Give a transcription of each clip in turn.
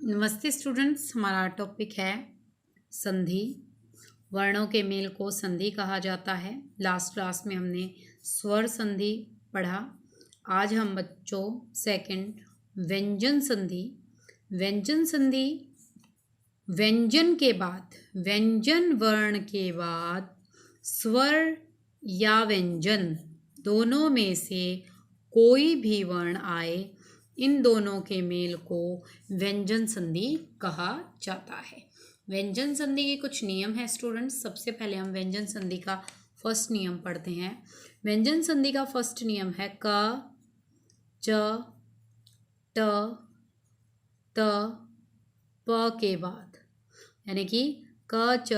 नमस्ते स्टूडेंट्स, हमारा टॉपिक है संधि। वर्णों के मेल को संधि कहा जाता है। लास्ट क्लास में हमने स्वर संधि पढ़ा। आज हम बच्चों सेकंड व्यंजन संधि। व्यंजन संधि व्यंजन के बाद, व्यंजन वर्ण के बाद स्वर या व्यंजन दोनों में से कोई भी वर्ण आए, इन दोनों के मेल को व्यंजन संधि कहा जाता है। व्यंजन संधि के कुछ नियम हैं स्टूडेंट्स। सबसे पहले हम व्यंजन संधि का फर्स्ट नियम पढ़ते हैं। व्यंजन संधि का फर्स्ट नियम है क, च, ट, त, प के बाद, यानी कि क, च,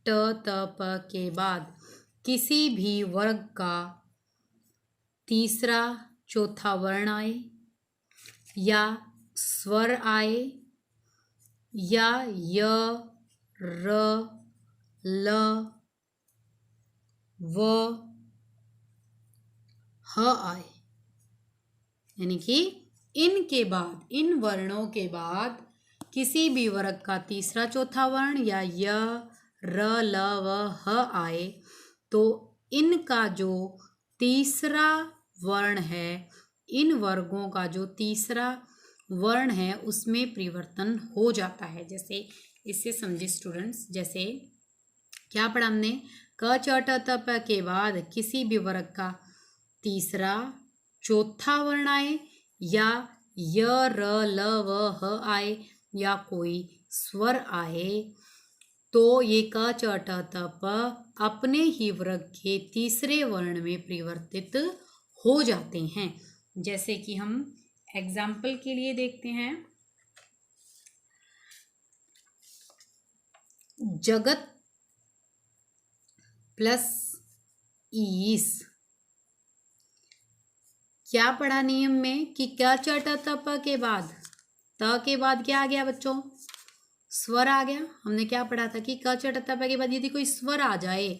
ट, त, प के बाद किसी भी वर्ग का तीसरा चौथा वर्ण आए, या स्वर आए, या य, र, ल, व, ह आए, यानी कि इनके बाद, इन वर्णों के बाद किसी भी वर्ग का तीसरा चौथा वर्ण या य, र, ल, व, ह आए तो इनका जो तीसरा वर्ण है, इन वर्गों का जो तीसरा वर्ण है उसमें परिवर्तन हो जाता है। जैसे इससे समझे स्टूडेंट्स, जैसे क्या पढ़ा हमने, क, च, ट, त, प के बाद किसी भी वर्ग का तीसरा चौथा वर्ण आए, या य, र, ल, व, ह आए, या कोई स्वर आए, तो ये क, च, ट, त, प अपने ही वर्ग के तीसरे वर्ण में परिवर्तित हो जाते हैं। जैसे कि हम एग्जाम्पल के लिए देखते हैं, जगत प्लस ईस। क्या पढ़ा नियम में कि क, च, ट, त, प के बाद, त के बाद क्या आ गया बच्चों, स्वर आ गया। हमने क्या पढ़ा था कि क, च, ट, त, प के बाद यदि कोई स्वर आ जाए,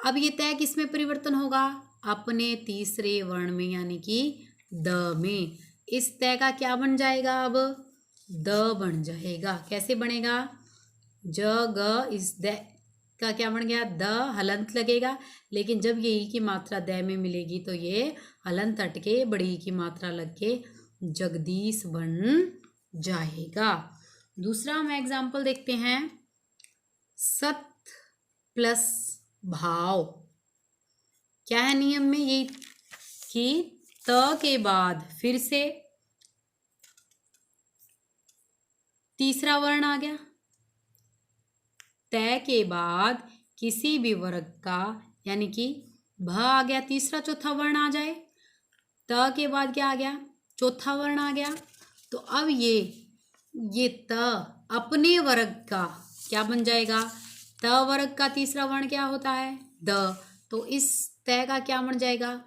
अब ये तय किस में परिवर्तन होगा, अपने तीसरे वर्ण में, यानी कि द में। इस तय का क्या बन जाएगा, अब द बन जाएगा। कैसे बनेगा, ज, ग, इस द का क्या बन गया, द हलंत लगेगा, लेकिन जब ये ई की मात्रा द में मिलेगी तो ये हलंत हट के बड़ी ई की मात्रा लग के जगदीश बन जाएगा। दूसरा हम एग्जाम्पल देखते हैं, सत प्लस भाव। क्या है नियम में, ये कि त के बाद फिर से तीसरा वर्ण आ गया, तय के बाद किसी भी वर्ग का, यानी कि भ आ गया, तीसरा चौथा वर्ण आ जाए, त के बाद क्या आ गया, चौथा वर्ण आ गया, तो अब ये त अपने वर्ग का क्या बन जाएगा, त वर्ग का तीसरा वर्ण क्या होता है, द, तो इस तय का क्या बन जाएगा,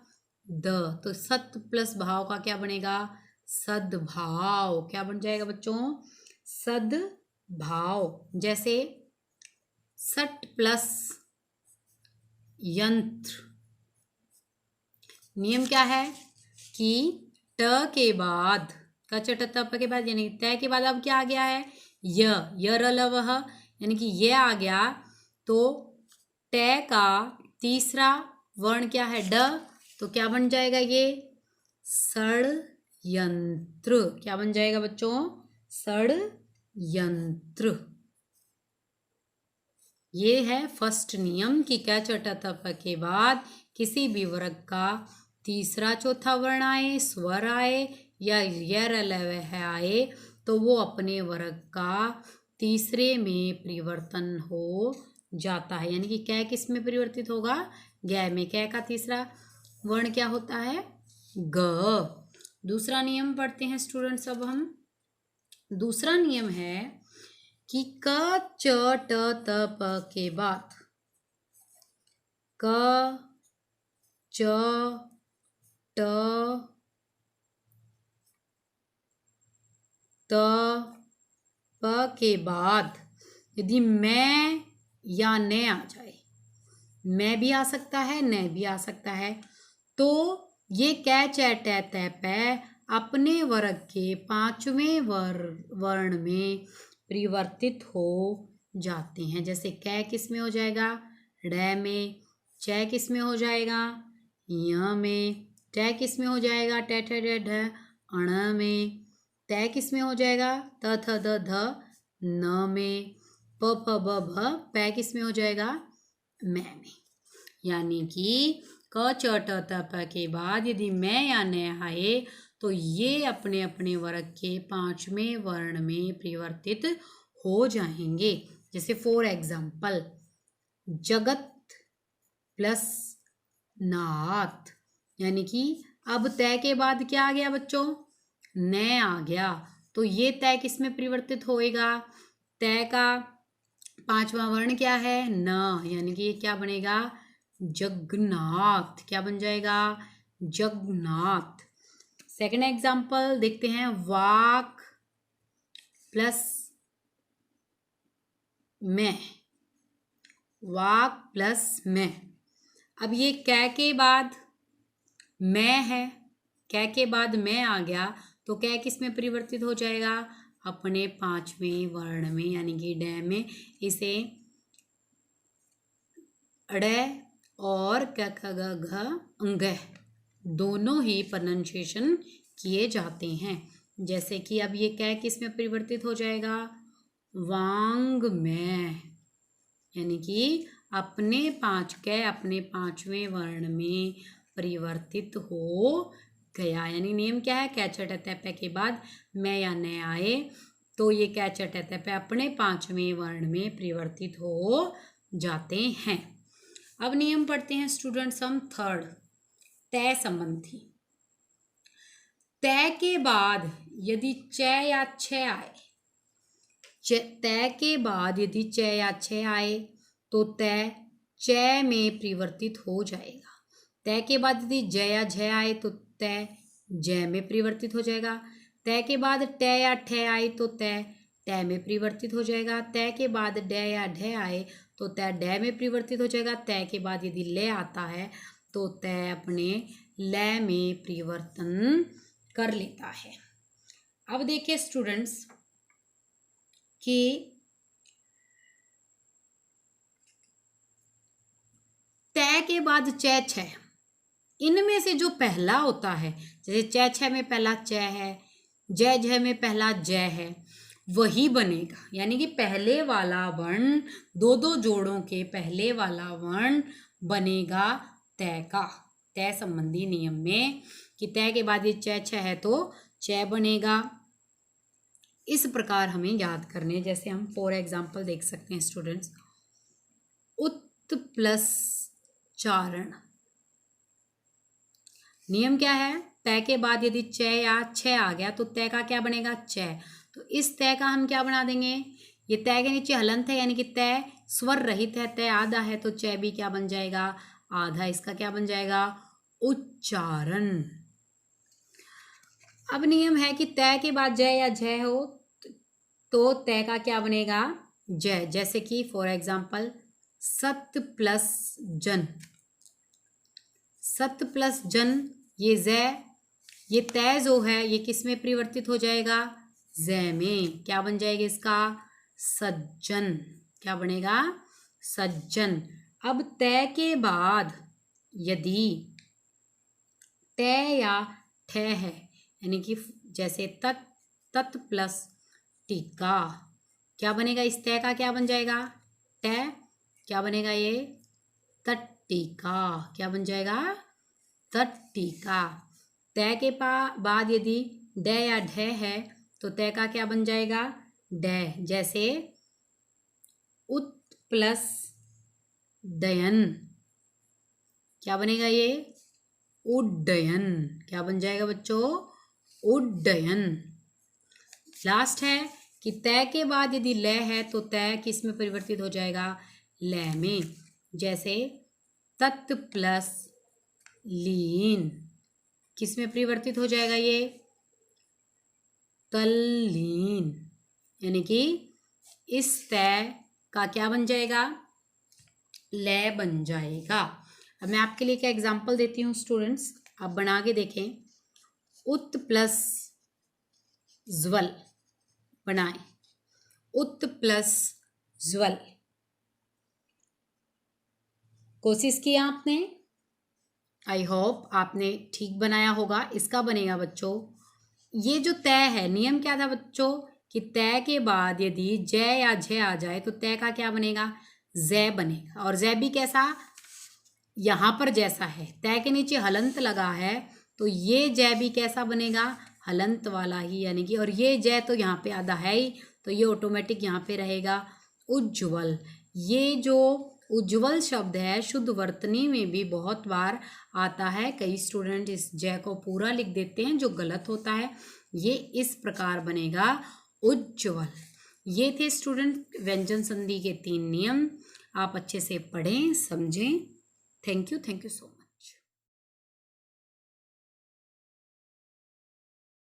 द, तो सत प्लस भाव का क्या बनेगा, सद्भाव। क्या बन जाएगा बच्चों, सद्भाव। जैसे सट प्लस यंत्र। नियम क्या है कि ट के बाद, क, च, ट, त, प के बाद, यानी तय के बाद अब क्या आ गया है, य, र, ल, व, ह, यानी कि ये आ गया, तो तय का तीसरा वर्ण क्या है, ड, तो क्या बन जाएगा ये, षड्यंत्र। क्या बन जाएगा बच्चों, षड्यंत्र। ये है फर्स्ट नियम कि क, च, ट, त, प के बाद किसी भी वर्ग का तीसरा चौथा वर्ण आए, स्वर आए, या य, र, ल, व, ह आए, तो वो अपने वर्ग का तीसरे में परिवर्तन हो जाता है। यानी कि कै किस में परिवर्तित होगा, गै में। कै का तीसरा वर्ण क्या होता है, ग। दूसरा नियम पढ़ते हैं स्टूडेंट्स। अब हम दूसरा नियम है कि क, च, ट, त, प के बाद क, च, ट, त, प के बाद यदि मैं या न आ जाए, मैं भी आ सकता है, न भी आ सकता है, तो ये कै, च, ट, त, प अपने वर्ग के पांचवें वर्ण में परिवर्तित हो जाते हैं। जैसे कै किस में हो जाएगा, ड़ में, चै किस में हो जाएगा, य में, टै किस में हो जाएगा, टे ठ ड ढ, अण में, तै किस में हो जाएगा, त थ द ध, न में, प फ ब भ, पै किस में हो जाएगा, मै में। यानी कि क च ट त प के बाद यदि मैं या न आए तो ये अपने अपने वर्ग के पांचवें वर्ण में परिवर्तित हो जाएंगे। जैसे फॉर एग्जाम्पल जगत प्लस नाथ, यानी कि अब तय के बाद क्या आ गया बच्चों, न आ गया, तो ये तय किस में परिवर्तित होएगा, तय का पांचवा वर्ण क्या है, न, यानी कि ये क्या बनेगा, जगन्नाथ। क्या बन जाएगा, जगन्नाथ। सेकंड एग्जाम्पल देखते हैं, वाक प्लस मैं, वाक प्लस मैं। अब ये कै के बाद मैं है, कै के बाद मैं आ गया तो कै किस में परिवर्तित हो जाएगा, अपने पांचवें वर्ण में, यानी कि ड में। इसे अड़ और क ख ग घ अंग दोनों ही प्रोनाउंसिएशन किए जाते हैं। जैसे कि अब ये कै किस में परिवर्तित हो जाएगा, वांग में, यानी कि अपने अपने पांचवें वर्ण में परिवर्तित हो गया। यानी नियम क्या है, कै च ट त प के बाद मैं या न आए तो ये कै च ट त प अपने पांचवें वर्ण में परिवर्तित हो जाते हैं। अब नियम पढ़ते हैं स्टूडेंट्स हम थर्ड, तय संबंधी। तय के बाद यदि च या छ आए, तय के बाद यदि च या छ आए तो तय च में परिवर्तित हो जाएगा। तय के बाद यदि ज या झ आए तो तय ज में परिवर्तित हो जाएगा। तय के बाद ट या ठ आए तो तय ट में परिवर्तित हो जाएगा। तय के बाद ड या ढ आए तो तय ड में परिवर्तित हो जाएगा। तय के बाद यदि ल आता है तो तय अपने ल में परिवर्तन कर लेता है। अब देखिए स्टूडेंट्स कि तय के बाद च छ, इनमें से जो पहला होता है, जैसे च छ में पहला च है, ज झ में पहला ज है, वही बनेगा। यानी कि पहले वाला वर्ण, दो दो जोड़ों के पहले वाला वर्ण बनेगा तय का, तय संबंधी नियम में, कि तय के बाद ये च छ है तो च बनेगा। इस प्रकार हमें याद करने, जैसे हम फॉर एग्जाम्पल देख सकते हैं स्टूडेंट्स, उत प्लस चारण। नियम क्या है, तय के बाद यदि च या छ आ गया तो तय का क्या बनेगा, च। तो इस तय का हम क्या बना देंगे, ये तय के नीचे हलंत है, यानी कि तय स्वर रहित है, तय आधा है तो च भी क्या बन जाएगा, आधा। इसका क्या बन जाएगा, उच्चारण। अब नियम है कि तय के बाद ज या झ हो तो तय का क्या बनेगा, ज। जैसे कि फॉर एग्जाम्पल सत प्लस जन, सत प्लस जन, ये ज, ये तय जो है ये किस में परिवर्तित हो जाएगा, ज में। क्या बन जाएगा इसका, सज्जन। क्या बनेगा, सज्जन। अब तय के बाद यदि तय या ठ है, यानी कि जैसे तत् प्लस टीका, क्या बनेगा, इस तय का क्या बन जाएगा, ट। क्या बनेगा ये, तट्टिका। क्या बन जाएगा, तट्टिका। तय के बाद यदि ड या ढ है तो तय का क्या बन जाएगा, ड। जैसे उत प्लस डयन, क्या बनेगा ये, उड्डयन। क्या बन जाएगा बच्चों, उड्डयन। लास्ट है कि तय के बाद यदि ल है तो तय किस में परिवर्तित हो जाएगा, ल में। जैसे तत् प्लस लीन, किस में परिवर्तित हो जाएगा ये, तल्लीन। यानी कि इस तय का क्या बन जाएगा, ल बन जाएगा। अब मैं आपके लिए क्या एग्जाम्पल देती हूँ स्टूडेंट्स, आप बना के देखें। उत प्लस ज्वल बनाएं, उत प्लस ज्वल। कोशिश की आपने, आई होप आपने ठीक बनाया होगा। इसका बनेगा बच्चों, ये जो तय है, नियम क्या था बच्चों कि तय के बाद यदि जय या झय आ जाए तो तय का क्या बनेगा, जय बनेगा। और जय भी कैसा, यहाँ पर जैसा है, तय के नीचे हलंत लगा है तो ये जय भी कैसा बनेगा, हलंत वाला ही, यानी कि, और ये जय तो यहाँ पे आधा है ही, तो ये ऑटोमेटिक यहाँ पे रहेगा उज्ज्वल। ये जो उज्ज्वल शब्द है शुद्ध वर्तनी में भी बहुत बार आता है। कई स्टूडेंट इस जय को पूरा लिख देते हैं जो गलत होता है। ये इस प्रकार बनेगा उज्ज्वल। ये थे स्टूडेंट व्यंजन संधि के 3 नियम। आप अच्छे से पढ़ें, समझें। Thank you so much.